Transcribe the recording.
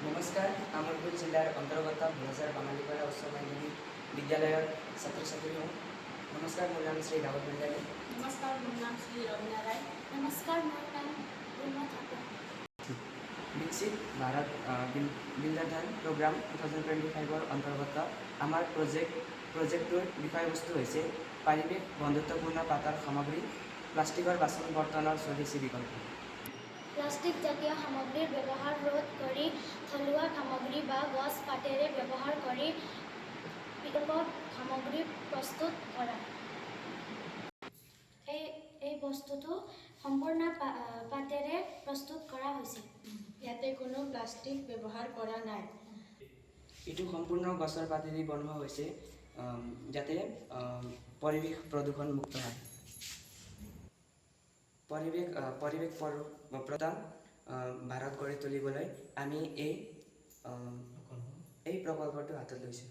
নমস্কাৰ, কামৰূপ জিলাৰ অন্তৰ্গত ভোলাজাৰ বাঙালীপাৰা উচ্চ মাধ্যমিক বিদ্যালয়ৰ ছাত্ৰ ছাত্ৰীসমূহ। নমস্কাৰ, মোৰ নাম শ্ৰী ৰাহুল ভণ্ডাৰী। নমস্কাৰ, মোৰ নাম শ্ৰী ৰবীনা ৰায়। নমস্কাৰ, মোৰ নাম ৰুমা ঠাকুৰ। বিকশিত ভাৰত বিদ্যাধান প্ৰগ্ৰাম 2025-ৰ অন্তৰ্গত আমাৰ প্ৰজেক্টটোৰ বিষয়বস্তু হৈছে পাৰিৱেশ বন্ধুত্বপূৰ্ণ পাতৰ সামগ্ৰী, প্লাষ্টিকৰ বাচন বৰ্তনৰ স্বদেশী বিকল্প। প্লাষ্টিক জাতীয় সামগ্ৰীৰ ব্যৱহাৰ ৰোধ কৰি থলুৱা সামগ্ৰী বা গছ পাতেৰে ব্যৱহাৰ কৰি বিকল্প সামগ্ৰী প্ৰস্তুত কৰা। এই বস্তুটো সম্পূৰ্ণ পাতেৰে প্ৰস্তুত কৰা হৈছে। ইয়াতে কোনো প্লাষ্টিক ব্যৱহাৰ কৰা নাই। এইটো সম্পূৰ্ণ গছৰ পাতেদি বনোৱা হৈছে যাতে পৰিৱেশ প্ৰদূষণ মুক্ত হয়। পৰিৱেশ প্ৰদান ভাৰত গঢ়ি তুলিবলৈ আমি এই প্ৰকল্পটো হাতত লৈছোঁ।